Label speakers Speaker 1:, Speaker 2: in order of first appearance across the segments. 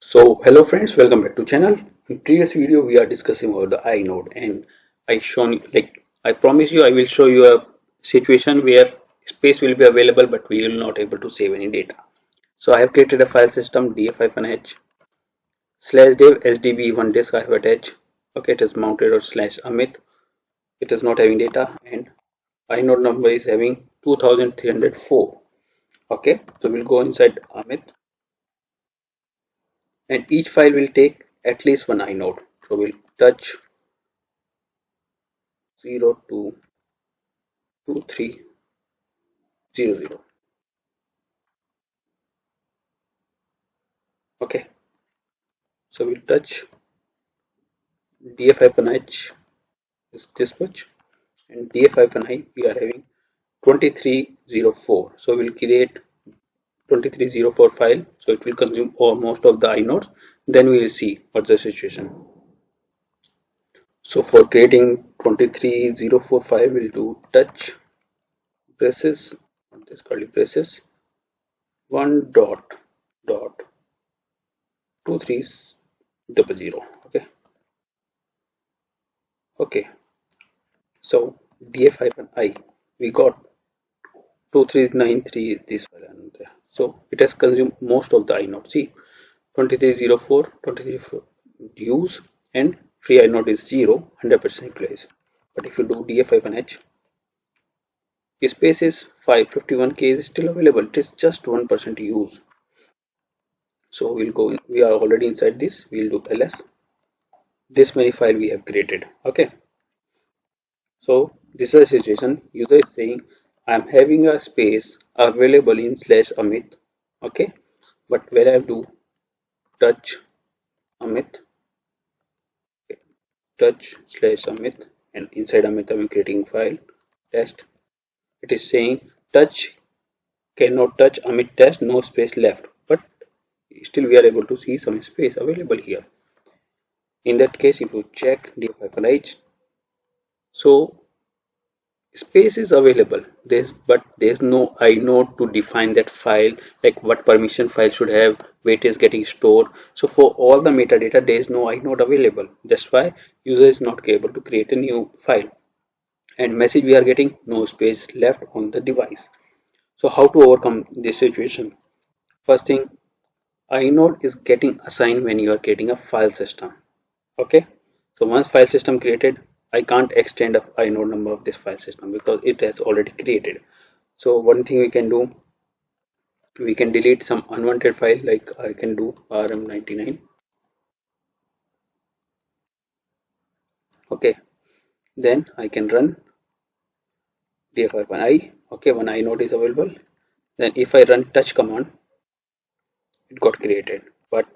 Speaker 1: So hello friends, welcome back to channel. In previous video we are discussing about the inode, and I promise you I will show you a situation where space will be available but we will not able to save any data. So I have created a file system df-h slash dev sdb one disk I have attached. Okay, it is mounted or slash amit. It is not having data and inode number is having 2304. Okay, so we'll go inside amit and each file will take at least one inode. So we'll touch 022300. Okay, so we'll touch df-h is this much and df-i we are having 2304. So we'll create 2304 file, so it will consume most of the inodes. Then we will see what's the situation. So for creating 2304 file, we'll do touch braces on this curly braces one dot 2300. Okay, so df-i we got 2393 is this file and there. So it has consumed most of the inode. See, 2304 2304 use and free inode is 0, 100% utilized. But if you do df-h, space is 551k is still available. It is just 1% use. So we'll go in, we are already inside this. We'll do ls, this many file we have created. Okay, so this is a situation. User is saying I'm having a space available in slash amit. Okay, but when I do touch amit, touch slash amit, and inside amit I'm creating file test. It is saying touch cannot touch amit test, no space left, but still we are able to see some space available here. In that case, if you check df-h, so space is available, but there's no inode to define that file, like what permission file should have, where it is getting stored. So for all the metadata there is no inode available. That's why user is not able to create a new file, and message we are getting no space left on the device. So how to overcome this situation? First thing, inode is getting assigned when you are creating a file system. Okay, so once file system created, I can't extend a inode number of this file system because it has already created. So one thing we can do, we can delete some unwanted file, like I can do rm99. Okay, then I can run df-i. Okay, one inode is available. Then if I run touch command, it got created, but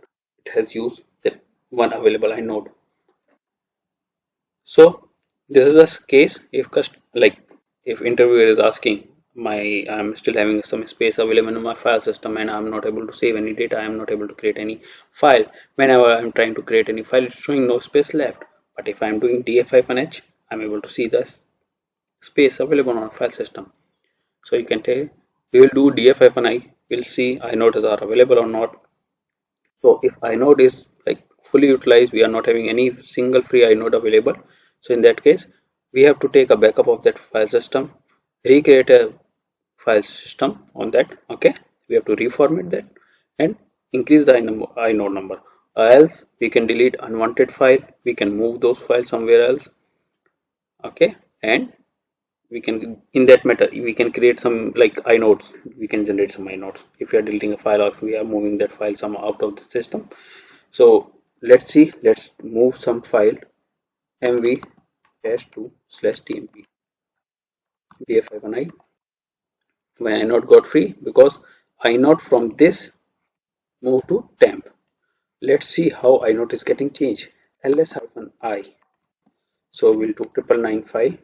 Speaker 1: it has used that one available inode. So this is a case if if interviewer is asking, I'm still having some space available in my file system and I'm not able to save any data, I'm not able to create any file. Whenever I'm trying to create any file, it's showing no space left. But if I'm doing df-h, I'm able to see the space available on our file system. So you can tell, we will do df-i, we'll see inodes are available or not. So if inode is like fully utilized, we are not having any single free inode available. So in that case, we have to take a backup of that file system, recreate a file system on that. Okay, we have to reformat that and increase the inode number. Else we can delete unwanted file. We can move those files somewhere else. Okay, and we can, in that matter, we can create some like inodes. We can generate some inodes if we are deleting a file or if we are moving that file some out of the system. So let's see, let's move some file mv -2 slash tmp df-i when inode got free, because inode from this move to temp. Let's see how inode is getting changed. ls-i, so we'll do 999 file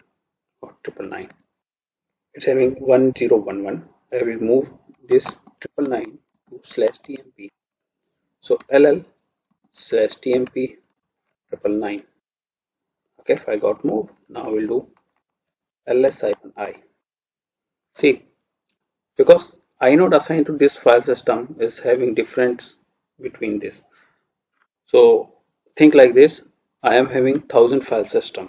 Speaker 1: or 999. It's having 1011. I will move this 999 to slash tmp. So ll slash tmp 999. Okay, file got moved. Now we'll do ls-i. See, because inode assigned to this file system is having difference between this. So think like this. I am having 1000 file system.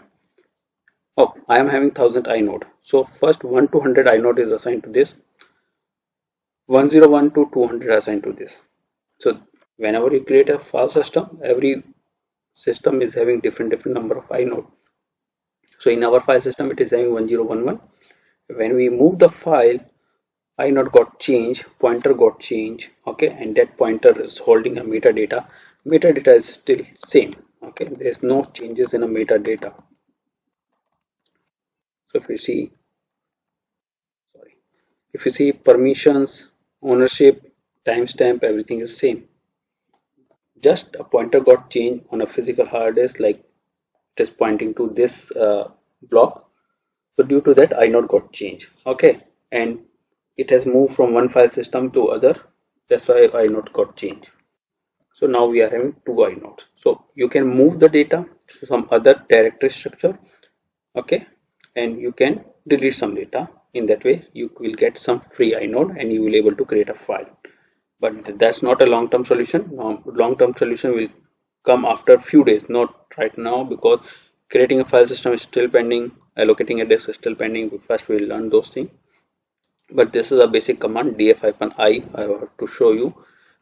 Speaker 1: Oh, I am having 1000 inode. So first 1 to 100 inode is assigned to this. 101 to 200 assigned to this. So whenever you create a file system, every system is having different number of inode. So in our file system, it is having 1011. When we move the file, inode got changed, pointer got changed, okay, and that pointer is holding a metadata. Metadata is still same, okay. There's no changes in a metadata. So if you see, sorry, if you see permissions, ownership, timestamp, everything is same. Just a pointer got changed on a physical hard disk, like it is pointing to this block. So due to that, inode got changed, okay, and it has moved from one file system to other. That's why inode got changed. So now we are having two inodes. So you can move the data to some other directory structure, okay, and you can delete some data. In that way, you will get some free inode and you will able to create a file. But that's not a long-term solution. Long-term solution will come after a few days, not right now, because creating a file system is still pending. Allocating a disk is still pending. First, we'll learn those things. But this is a basic command df-i. I have to show you.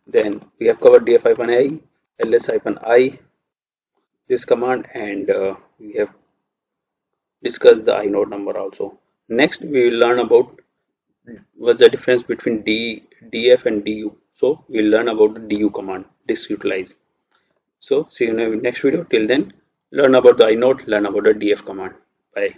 Speaker 1: Then we have covered df-i, ls-i, this command, and we have discussed the inode number also. Next, we will learn about what's the difference between df and du. So we'll learn about the du command, disk utilize. So see you in the next video. Till then, learn about the inode, learn about the df command. Bye.